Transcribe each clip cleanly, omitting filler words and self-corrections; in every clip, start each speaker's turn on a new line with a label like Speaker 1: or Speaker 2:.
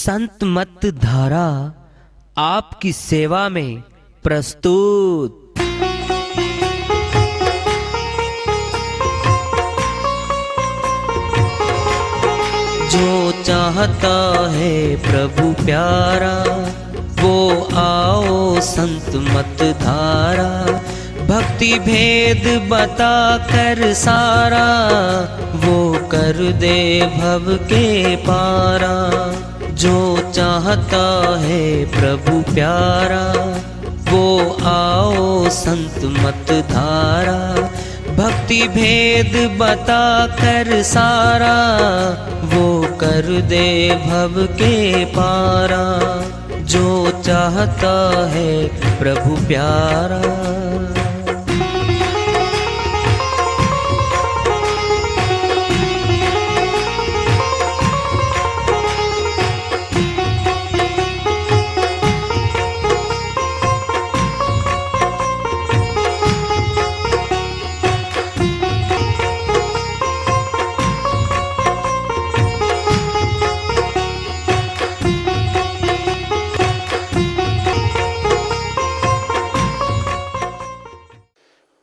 Speaker 1: संत मत धारा आपकी सेवा में प्रस्तुत। जो चाहता है प्रभु प्यारा वो आओ संत मत धारा। भक्ति भेद बता कर सारा वो कर दे भव के पारा। जो चाहता है प्रभु प्यारा वो आओ संत मत धारा। भक्ति भेद बता कर सारा वो कर दे भव के पारा। जो चाहता है प्रभु प्यारा।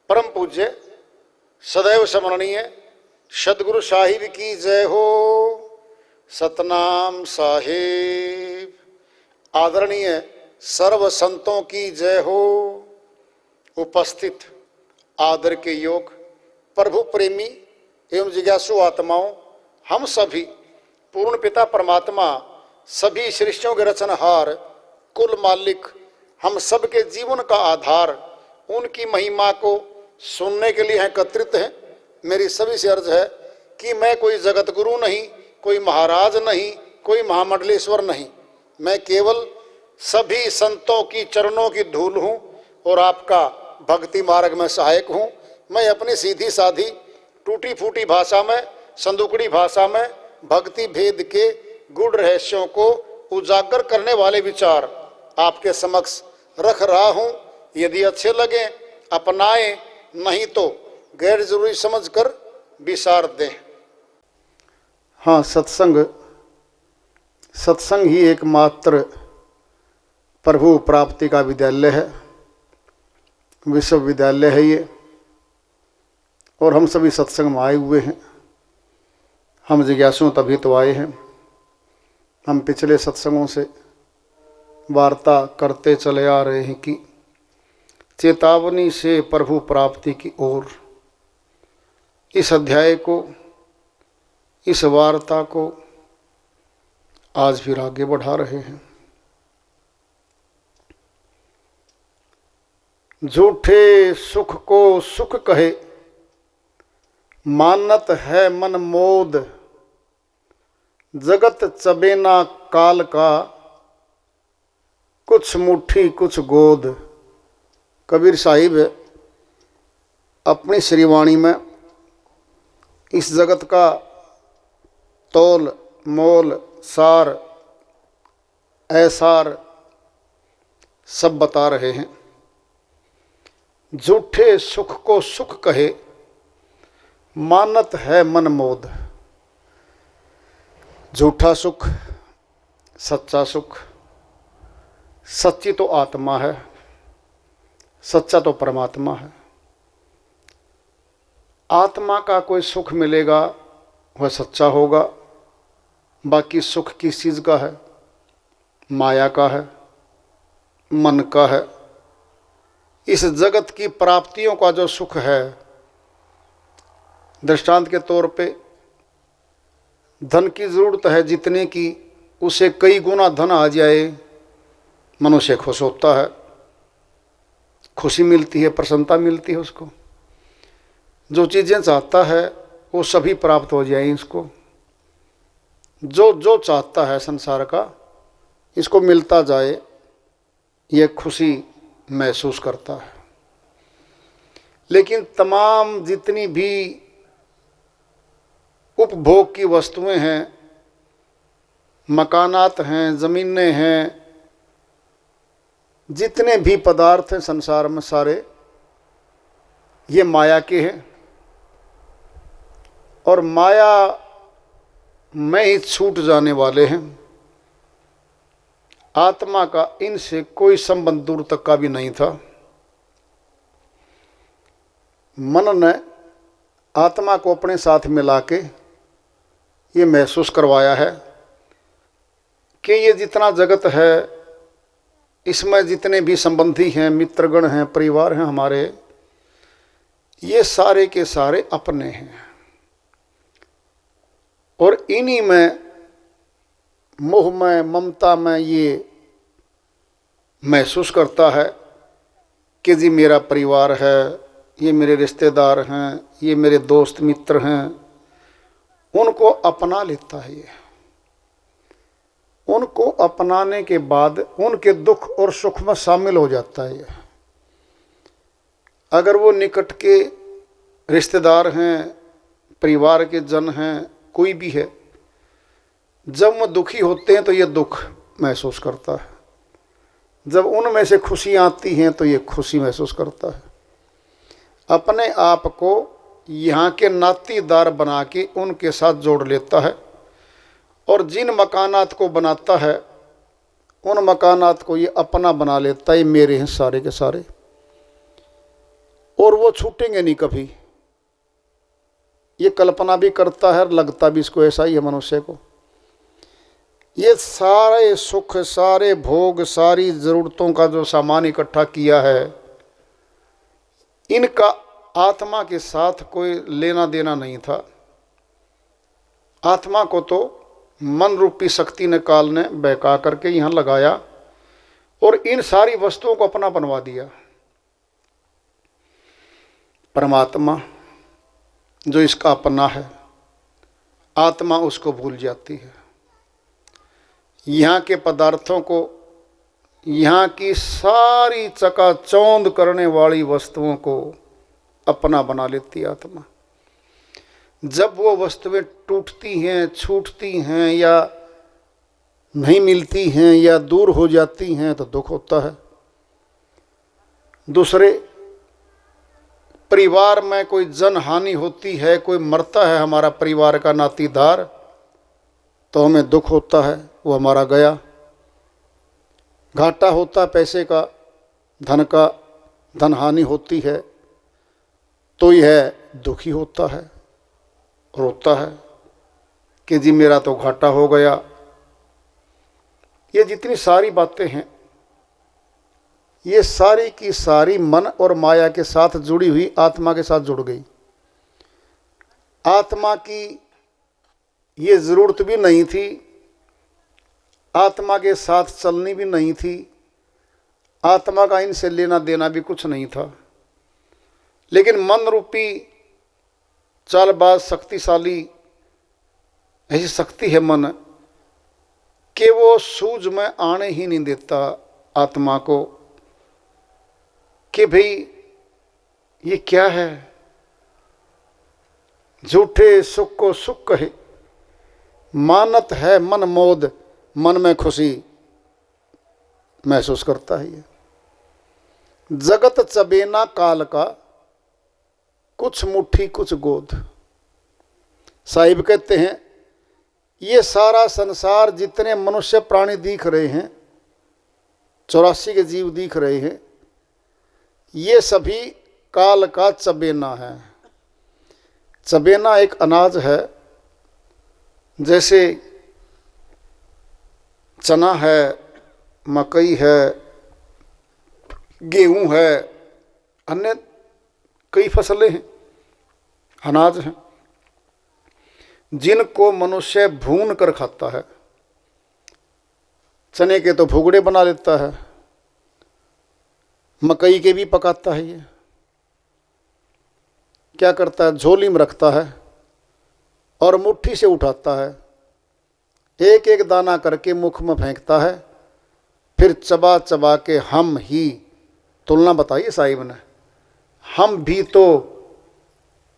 Speaker 2: परम पूज्य सदैव स्मरणीय सदगुरु साहिब की जय हो। सतनाम साहिब। आदरणीय सर्व संतों की जय हो। उपस्थित आदर के योग प्रभु प्रेमी एवं जिज्ञासु आत्माओं, हम सभी पूर्ण पिता परमात्मा सभी सृष्टियों के रचनहार कुल मालिक हम सबके जीवन का आधार उनकी महिमा को सुनने के लिए एकत्रित हैं। मेरी सभी से अर्ज है कि मैं कोई जगत गुरु नहीं, कोई महाराज नहीं, कोई महामंडलेश्वर नहीं। मैं केवल सभी संतों की चरणों की धूल हूँ और आपका भक्ति मार्ग में सहायक हूँ। मैं अपनी सीधी साधी टूटी फूटी भाषा में, संदुकड़ी भाषा में भक्ति भेद के गूढ़ रहस्यों को उजागर करने वाले विचार आपके समक्ष रख रहा हूँ। यदि अच्छे लगे अपनाएं, नहीं तो गैर जरूरी समझकर विसार दें। हाँ, सत्संग ही एकमात्र प्रभु प्राप्ति का विद्यालय है, विश्वविद्यालय है ये। और हम सभी सत्संग में आए हुए हैं। हम जिज्ञासु तभी तो आए हैं। हम पिछले सत्संगों से वार्ता करते चले आ रहे हैं कि चेतावनी से प्रभु प्राप्ति की ओर। इस अध्याय को, इस वार्ता को आज फिर आगे बढ़ा रहे हैं। झूठे सुख को सुख कहे मानत है मन मोद। जगत चबेना काल का कुछ मुट्ठी कुछ गोद। कबीर साहिब अपनी श्रीवाणी में इस जगत का तोल मोल सार ऐसार सब बता रहे हैं। झूठे सुख को सुख कहे मानत है मन मोद। झूठा सुख, सच्चा सुख। सच्ची तो आत्मा है, सच्चा तो परमात्मा है। आत्मा का कोई सुख मिलेगा वह सच्चा होगा। बाकी सुख किस चीज़ का है? माया का है, मन का है। इस जगत की प्राप्तियों का जो सुख है, दृष्टांत के तौर पे धन की ज़रूरत है जितने की, उसे कई गुना धन आ जाए मनुष्य खुश होता है, खुशी मिलती है, प्रसन्नता मिलती है उसको। जो चीज़ें चाहता है वो सभी प्राप्त हो जाए इसको। जो चाहता है संसार का इसको मिलता जाए, ये खुशी महसूस करता है। लेकिन तमाम जितनी भी उपभोग की वस्तुएं हैं, मकानात हैं, ज़मीनें हैं, जितने भी पदार्थ हैं संसार में सारे ये माया के हैं। और माया में ही छूट जाने वाले हैं। आत्मा का इनसे कोई संबंध दूर तक का भी नहीं था। मन ने आत्मा को अपने साथ मिला के ये महसूस करवाया है कि ये जितना जगत है, इसमें जितने भी संबंधी हैं, मित्रगण हैं, परिवार हैं हमारे, ये सारे के सारे अपने हैं और इन्हीं में, मोह में, ममता में ये महसूस करता है कि जी मेरा परिवार है, ये मेरे रिश्तेदार हैं, ये मेरे दोस्त मित्र हैं, उनको अपना लेता है। ये उनको अपनाने के बाद उनके दुख और सुख में शामिल हो जाता है। ये अगर वो निकट के रिश्तेदार हैं, परिवार के जन हैं, कोई भी है, जब वो दुखी होते हैं तो ये दुख महसूस करता है, जब उनमें से खुशी आती हैं तो ये खुशी महसूस करता है। अपने आप को यहाँ के नातीदार बना के उनके साथ जोड़ लेता है और जिन मकानात को बनाता है उन मकानात को ये अपना बना लेता है। ये मेरे हैं सारे के सारे और वो छूटेंगे नहीं कभी। ये कल्पना भी करता है और लगता भी इसको ऐसा ही है मनुष्य को। ये सारे सुख, सारे भोग, सारी ज़रूरतों का जो सामान इकट्ठा किया है, इनका आत्मा के साथ कोई लेना देना नहीं था। आत्मा को तो मन रूपी शक्ति ने, काल ने बहका करके यहाँ लगाया और इन सारी वस्तुओं को अपना बनवा दिया। परमात्मा जो इसका अपना है, आत्मा उसको भूल जाती है। यहाँ के पदार्थों को, यहाँ की सारी चकाचौंध करने वाली वस्तुओं को अपना बना लेती है आत्मा। जब वो वस्तुएं टूटती हैं, छूटती हैं या नहीं मिलती हैं या दूर हो जाती हैं तो दुख होता है। दूसरे परिवार में कोई जन हानि होती है, कोई मरता है हमारा परिवार का नातीदार, तो हमें दुख होता है, वो हमारा गया। घाटा होता है पैसे का, धन का, धन हानि होती है तो यह दुखी होता है, रोता है कि जी मेरा तो घाटा हो गया। ये जितनी सारी बातें हैं, ये सारी की सारी मन और माया के साथ जुड़ी हुई आत्मा के साथ जुड़ गई। आत्मा की ये ज़रूरत भी नहीं थी, आत्मा के साथ चलनी भी नहीं थी, आत्मा का इनसे लेना देना भी कुछ नहीं था। लेकिन मन रूपी चालबाज शक्तिशाली ऐसी शक्ति है मन कि वो सूझ में आने ही नहीं देता आत्मा को कि भाई ये क्या है। झूठे सुख को सुख कहे, मानत है मन मोद, मन में खुशी महसूस करता है। ये जगत चबेना काल का, कुछ मुट्ठी कुछ गोद। साहिब कहते हैं ये सारा संसार, जितने मनुष्य प्राणी दिख रहे हैं, 84 के जीव दिख रहे हैं, ये सभी काल का चबेना है। चबेना एक अनाज है, जैसे चना है, मकई है, गेहूं है, अन्य कई फसलें हैं, अनाज हैं, जिनको मनुष्य भून कर खाता है। चने के तो भुगड़े बना लेता है, मकई के भी पकाता है। ये क्या करता है, झोली में रखता है और मुट्ठी से उठाता है, एक एक दाना करके मुख में फेंकता है, फिर चबा चबा के हम ही, तुलना बताइए साहिब ने, हम भी तो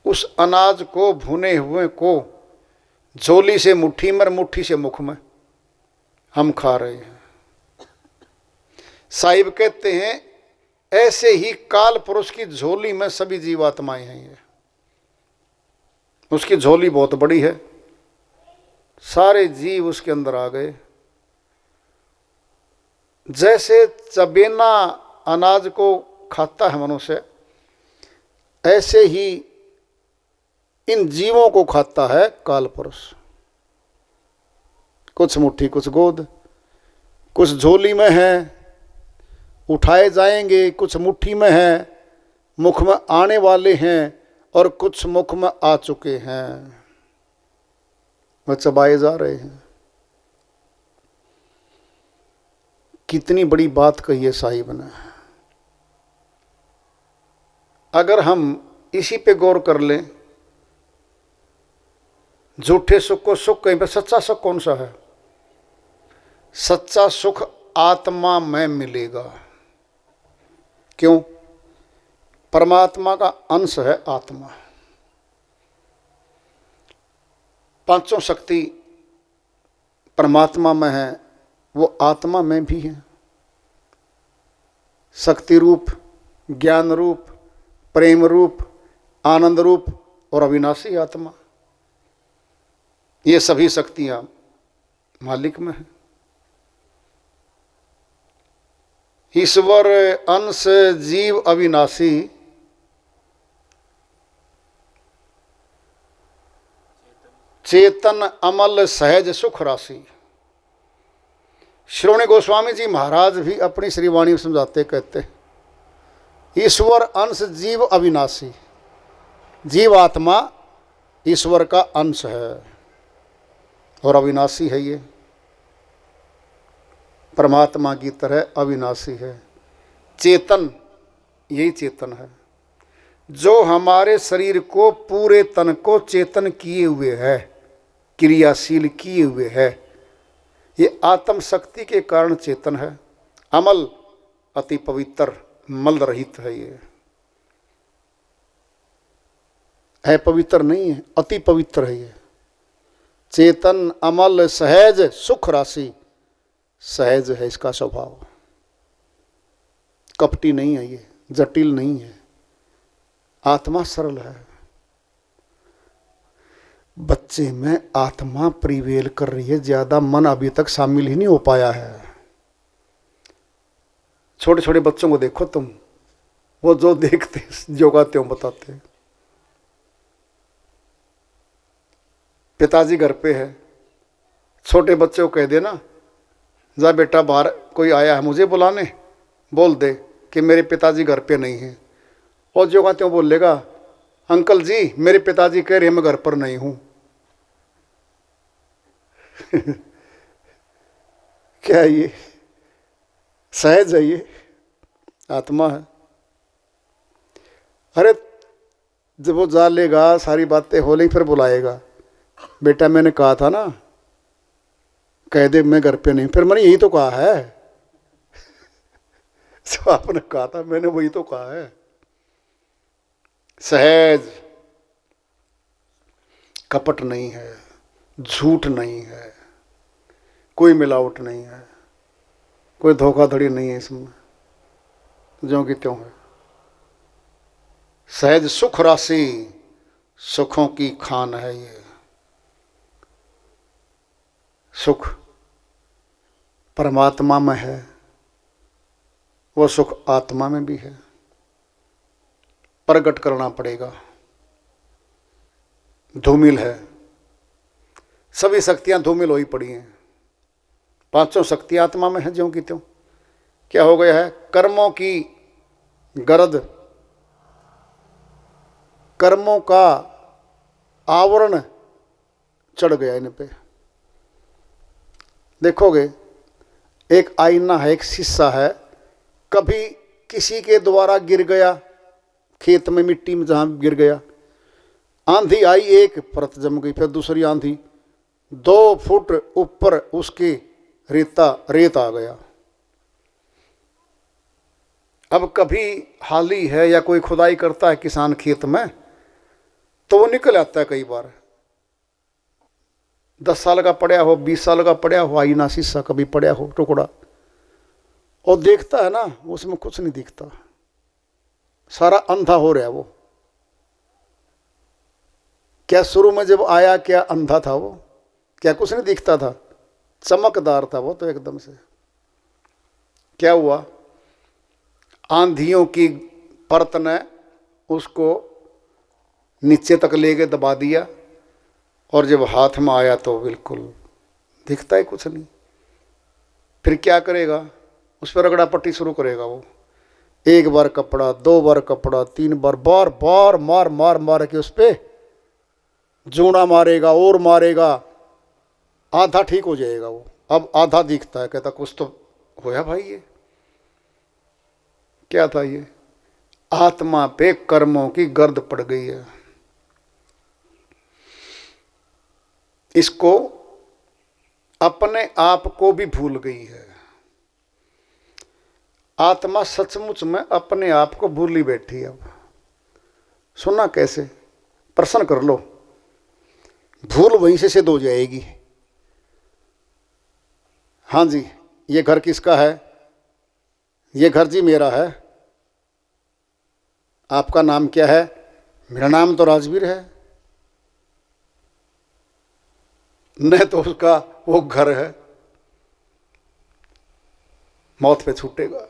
Speaker 2: उस अनाज को, भुने हुए को झोली से मुट्ठी में, मुट्ठी से मुख में हम खा रहे हैं। साहिब कहते हैं ऐसे ही काल पुरुष की झोली में सभी जीवात्माएं हैं। ये उसकी झोली बहुत बड़ी है, सारे जीव उसके अंदर आ गए जैसे चबेना अनाज को खाता है मनुष्य, ऐसे ही इन जीवों को खाता है काल पुरुष। कुछ मुट्ठी कुछ गोद, कुछ झोली में है उठाए जाएंगे, कुछ मुट्ठी में है मुख में आने वाले हैं, और कुछ मुख में आ चुके हैं, वह चबाए जा रहे हैं। कितनी बड़ी बात कही है साहिब ने। अगर हम इसी पे गौर कर लें, झूठे सुख को सुख कहीं पे, सच्चा सुख कौन सा है? सच्चा सुख आत्मा में मिलेगा। क्यों? परमात्मा का अंश है आत्मा। पांचों शक्ति परमात्मा में है, वो आत्मा में भी है। शक्ति रूप, ज्ञान रूप, प्रेम रूप, आनंद रूप और अविनाशी आत्मा, ये सभी शक्तियां मालिक में है। ईश्वर अंश जीव अविनाशी, चेतन अमल सहज सुख राशि। श्रोणी गोस्वामी जी महाराज भी अपनी श्रीवाणी में समझाते कहते, ईश्वर अंश जीव अविनाशी। जीव आत्मा ईश्वर का अंश है और अविनाशी है। ये परमात्मा की तरह अविनाशी है। चेतन, यही चेतन है जो हमारे शरीर को, पूरे तन को चेतन किए हुए है, क्रियाशील किए हुए है। ये आत्म शक्ति के कारण चेतन है। अमल, अति पवित्र, मल रहित है। ये है पवित्र नहीं है, अति पवित्र है। ये चेतन अमल सहज सुख राशि, सहज है इसका स्वभाव, कपटी नहीं है, ये जटिल नहीं है। आत्मा सरल है। बच्चे में आत्मा प्रिवेल कर रही है, ज्यादा मन अभी तक शामिल ही नहीं हो पाया है। छोटे छोटे बच्चों को देखो तुम, वो जो देखते जो गाते हो बताते। पिताजी घर पे है, छोटे बच्चे को कह देना, जा बेटा बाहर कोई आया है मुझे बुलाने, बोल दे कि मेरे पिताजी घर पे नहीं है। और जो कहते हो बोलेगा, अंकल जी मेरे पिताजी कह रहे हैं मैं घर पर नहीं हूं। क्या ये सहज है? ये आत्मा है। अरे जब वो जा लेगा, सारी बातें हो लेंगी, फिर बुलाएगा, बेटा मैंने कहा था ना, कह दे मैं घर पे नहीं। फिर मैंने यही तो कहा है। जो आपने कहा था मैंने वही तो कहा है। सहज, कपट नहीं है, झूठ नहीं है, कोई मिलावट नहीं है, कोई धोखाधड़ी नहीं है इसमें, ज्यों की त्यों है। सहज सुख राशि, सुखों की खान है ये। सुख परमात्मा में है, वो सुख आत्मा में भी है। प्रकट करना पड़ेगा। धूमिल है, सभी शक्तियां धूमिल होई पड़ी हैं। पांचों शक्तियां आत्मा में है ज्यों की त्यों। क्या हो गया है? कर्मों की गरद, कर्मों का आवरण चढ़ गया इन पे। देखोगे एक आईना है, एक शीशा है, कभी किसी के द्वारा गिर गया, खेत में मिट्टी में जहां गिर गया, आंधी आई, एक परत जम गई, फिर दूसरी आंधी, 2 फुट ऊपर उसके रेत आ गया। अब कभी हाली है या कोई खुदाई करता है किसान खेत में, तो वो निकल आता है कई बार। 10 साल का पड़ा हो, 20 साल का पड़ा हो, आईना शीशा कभी पड़ा हो टुकड़ा, और देखता है ना, उसमें कुछ नहीं दिखता, सारा अंधा हो रहा है वो। क्या शुरू में जब आया क्या अंधा था वो? क्या कुछ नहीं दिखता था? चमकदार था वो तो एकदम से। क्या हुआ, आंधियों की परत ने उसको नीचे तक ले के दबा दिया, और जब हाथ में आया तो बिल्कुल दिखता ही कुछ नहीं। फिर क्या करेगा, उस पर रगड़ा पट्टी शुरू करेगा वो। एक बार कपड़ा, 2 बार कपड़ा, 3 बार, बार बार मार मार मार के उस पर जूना मारेगा और मारेगा। आधा ठीक हो जाएगा वो, अब आधा दिखता है। कहता कुछ तो होया भाई, ये क्या था, ये आत्मा पे कर्मों की गर्द पड़ गई है। इसको अपने आप को भी भूल गई है। आत्मा सचमुच में अपने आप को भूली बैठी है। अब सुना कैसे, प्रश्न कर लो, भूल वहीं से सिद्ध हो जाएगी। हाँ जी, ये घर किसका है, ये घर जी मेरा है। आपका नाम क्या है, मेरा नाम तो राजवीर है। न तो उसका वो घर है, मौत पे छूटेगा।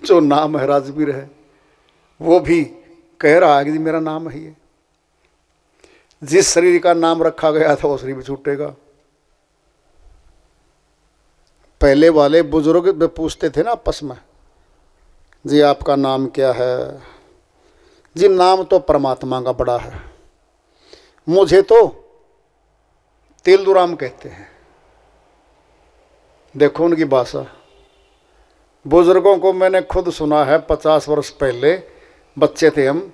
Speaker 2: जो नाम है राजवीर है, वो भी कह रहा है कि मेरा नाम है ये। जिस शरीर का नाम रखा गया था वो शरीर भी छूटेगा। पहले वाले बुजुर्ग में पूछते थे ना आपस में, जी आपका नाम क्या है, जी नाम तो परमात्मा का बड़ा है, मुझे तो तेलदुराम कहते हैं। देखो उनकी भाषा, बुजुर्गों को मैंने खुद सुना है। 50 वर्ष पहले बच्चे थे हम,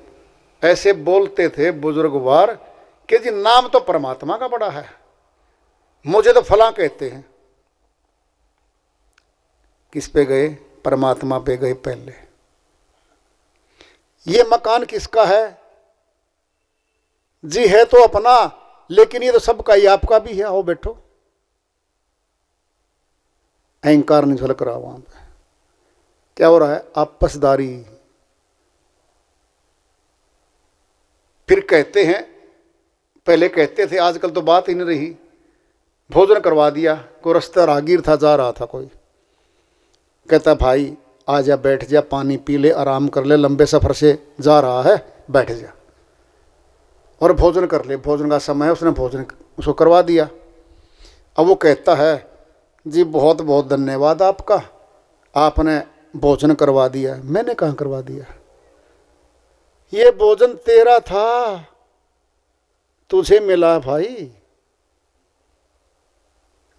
Speaker 2: ऐसे बोलते थे बुजुर्गवार कि जी नाम तो परमात्मा का बड़ा है, मुझे तो फलां कहते हैं। किस पे गए, परमात्मा पे गए पहले। ये मकान किसका है, जी है तो अपना, लेकिन ये तो सबका ही, आपका भी है, आओ बैठो। अहंकार नहीं झलक रहा वहां पे। क्या हो रहा है, आपसदारी। फिर कहते हैं, पहले कहते थे, आजकल तो बात ही नहीं रही। भोजन करवा दिया, कोई रास्ता राहगीर था, जा रहा था कोई, कहता भाई आ जा, बैठ जा, पानी पी ले, आराम कर ले, लंबे सफर से जा रहा है, बैठ जा और भोजन कर ले। भोजन का समय है, उसने भोजन उसको करवा दिया। अब वो कहता है जी बहुत बहुत धन्यवाद आपका, आपने भोजन करवा दिया। मैंने कहाँ करवा दिया, ये भोजन तेरा था, तुझे मिला भाई।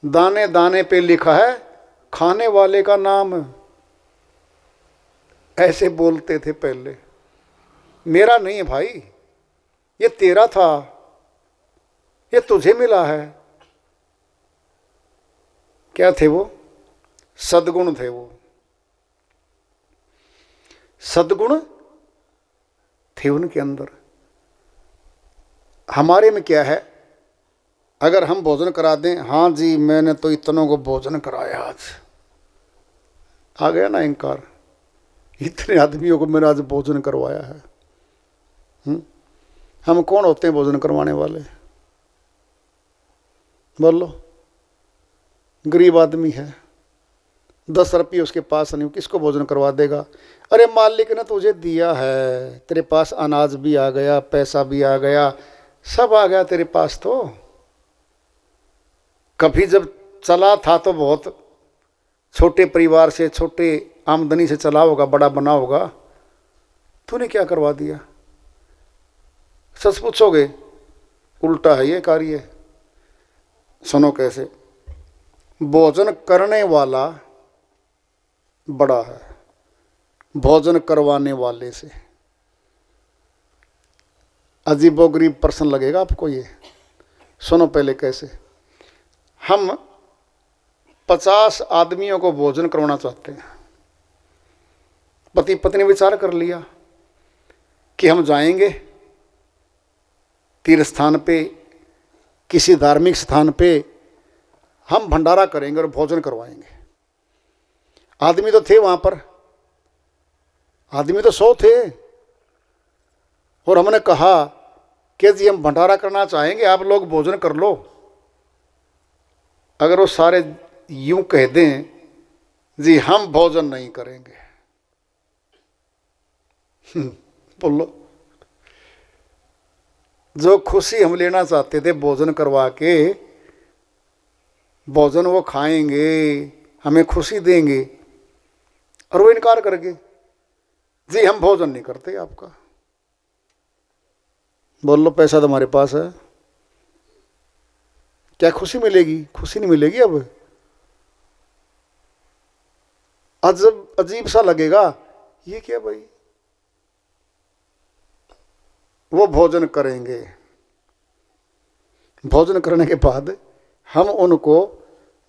Speaker 2: दाने दाने पे लिखा है खाने वाले का नाम। ऐसे बोलते थे पहले, मेरा नहीं है भाई, ये तेरा था, ये तुझे मिला है। क्या थे वो, सद्गुण थे वो, सद्गुण थे उनके अंदर। हमारे में क्या है, अगर हम भोजन करा दें, हाँ जी मैंने तो इतनों को भोजन कराया आज, आ गया ना अहंकार, इतने आदमियों को मैंने आज भोजन करवाया है। हम कौन होते हैं भोजन करवाने वाले, बोलो। गरीब आदमी है, 10 रुपये उसके पास नहीं, किसको भोजन करवा देगा। अरे मालिक ने तुझे दिया है, तेरे पास अनाज भी आ गया, पैसा भी आ गया, सब आ गया तेरे पास। तो कभी जब चला था तो बहुत छोटे परिवार से, छोटे आमदनी से चला होगा, बड़ा बना होगा, तूने क्या करवा दिया। सच पूछोगे, उल्टा है ये कार्य। सुनो कैसे, भोजन करने वाला बड़ा है भोजन करवाने वाले से। अजीबोगरीब प्रश्न लगेगा आपको ये। सुनो पहले कैसे, हम 50 आदमियों को भोजन करवाना चाहते हैं। पति पत्नी विचार कर लिया कि हम जाएंगे तीर्थ स्थान पे, किसी धार्मिक स्थान पे, हम भंडारा करेंगे और भोजन करवाएंगे। आदमी तो थे वहां पर, आदमी तो 100 थे, और हमने कहा कि जी हम भंडारा करना चाहेंगे, आप लोग भोजन कर लो। अगर वो सारे यूं कह दें जी हम भोजन नहीं करेंगे। बोलो, जो खुशी हम लेना चाहते थे भोजन करवा के, भोजन वो खाएंगे, हमें खुशी देंगे, और वो इनकार करके जी हम भोजन नहीं करते आपका। बोल लो, पैसा तुम्हारे पास है, क्या खुशी मिलेगी? खुशी नहीं मिलेगी। अब अजीब सा लगेगा, ये क्या भाई। वो भोजन करेंगे, भोजन करने के बाद हम उनको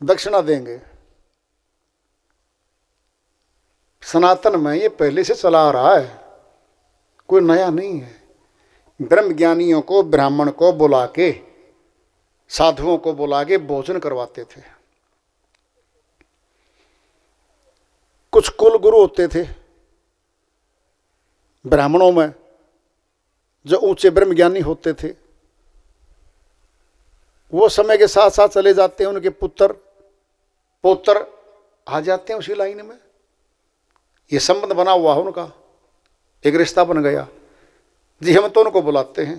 Speaker 2: दक्षिणा देंगे। सनातन में ये पहले से चला आ रहा है, कोई नया नहीं है। ब्रह्म ज्ञानियों को, ब्राह्मण को बुला के, साधुओं को बुला के भोजन करवाते थे। कुछ कुल गुरु होते थे ब्राह्मणों में, जो ऊंचे ब्रह्म ज्ञानी होते थे, वो समय के साथ साथ चले जाते हैं, उनके पुत्र पौत्र आ जाते हैं उसी लाइन में। ये संबंध बना हुआ है उनका, एक रिश्ता बन गया। जी हम तो उनको बुलाते हैं,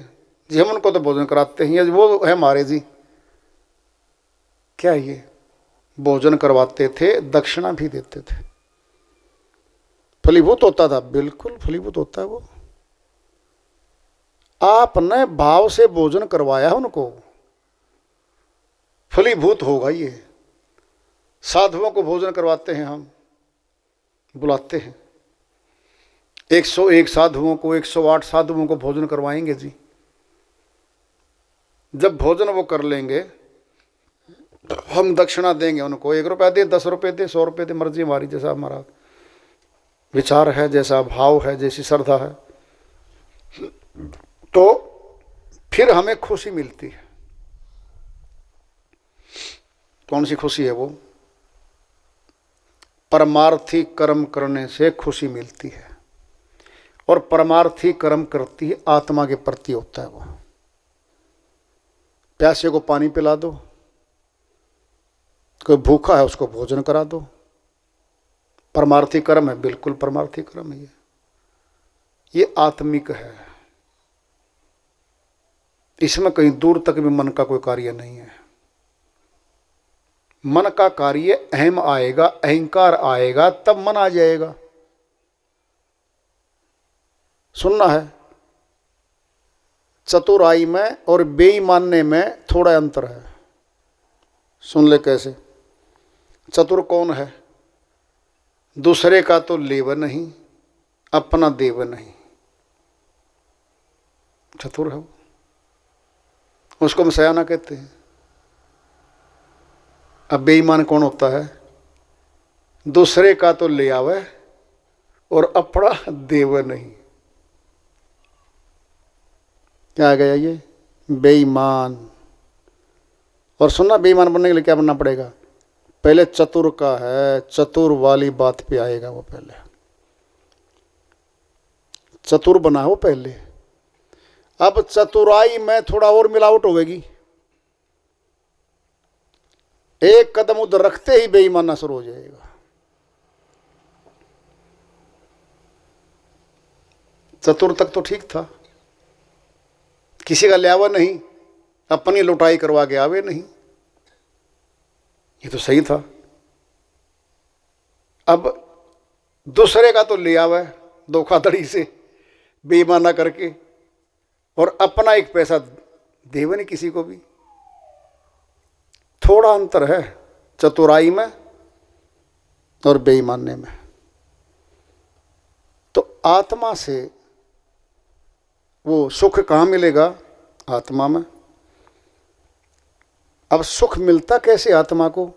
Speaker 2: जी हम उनको तो भोजन कराते हैं, वो है हमारे जी। क्या ये भोजन करवाते थे, दक्षिणा भी देते थे। फलीभूत होता था, बिल्कुल फलीभूत होता है वो। आपने भाव से भोजन करवाया उनको, फलीभूत होगा ये। साधुओं को भोजन करवाते हैं हम, बुलाते हैं 101 साधुओं को, 108 साधुओं को भोजन करवाएंगे जी। जब भोजन वो कर लेंगे, हम दक्षिणा देंगे उनको। 1 रुपया दे, 10 रुपये दे, 100 रुपये दे, मर्जी हमारी, जैसा हमारा विचार है, जैसा भाव है, जैसी श्रद्धा है। तो फिर हमें खुशी मिलती है। कौन सी खुशी है वो? परमार्थी कर्म करने से खुशी मिलती है, और परमार्थी कर्म करती है आत्मा के प्रति होता है वो। प्यासे को पानी पिला दो, कोई भूखा है उसको भोजन करा दो, परमार्थी कर्म है, बिल्कुल परमार्थी कर्म है ये आत्मिक है। इसमें कहीं दूर तक भी मन का कोई कार्य नहीं है। मन का कार्य अहम आएगा, अहंकार आएगा, तब मन आ जाएगा। सुनना है, चतुराई में और बेईमानने में थोड़ा अंतर है। सुन ले कैसे। चतुर कौन है? दूसरे का तो लेव नहीं, अपना देव नहीं, चतुर है वो। उसको हम सयाना कहते हैं। अब बेईमान कौन होता है? दूसरे का तो ले आवे और अपना देव नहीं। क्या आ गया ये? बेईमान। और सुनना, बेईमान बनने के लिए क्या बनना पड़ेगा? पहले चतुर का है, चतुर वाली बात पे आएगा वो। पहले चतुर बना हो पहले। अब चतुराई में थोड़ा और मिलावट होगी। एक कदम उधर रखते ही बेईमाना शुरू हो जाएगा। चतुर तक तो ठीक था, किसी का ल्यावा नहीं, अपनी लुटाई करवा के आवे नहीं, ये तो सही था। अब दूसरे का तो ले आवे धोखाधड़ी से, बेईमाना करके, और अपना एक पैसा देवे नहीं किसी को भी। थोड़ा अंतर है चतुराई में और बेईमानने में। तो आत्मा से वो सुख कहाँ मिलेगा? आत्मा में। अब सुख मिलता कैसे आत्मा को?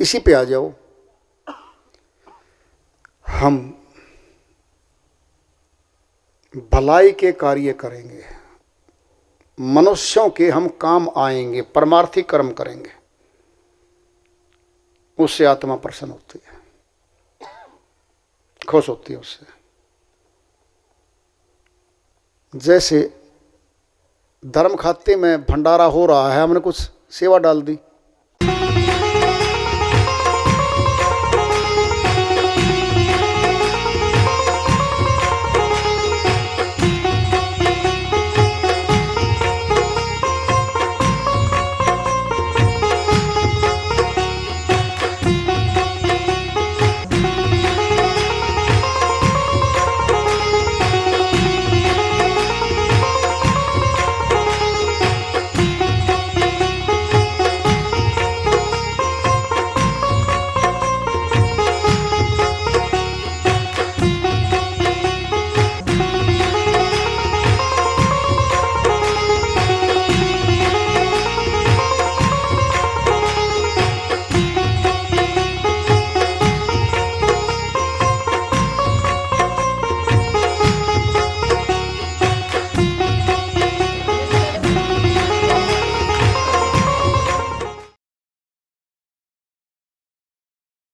Speaker 2: इसी पे आ जाओ। हम भलाई के कार्य करेंगे, मनुष्यों के हम काम आएंगे, परमार्थी कर्म करेंगे, उससे आत्मा प्रसन्न होती है, खुश होती है उससे। जैसे धर्म खाते में भंडारा हो रहा है, हमने कुछ सेवा डाल दी,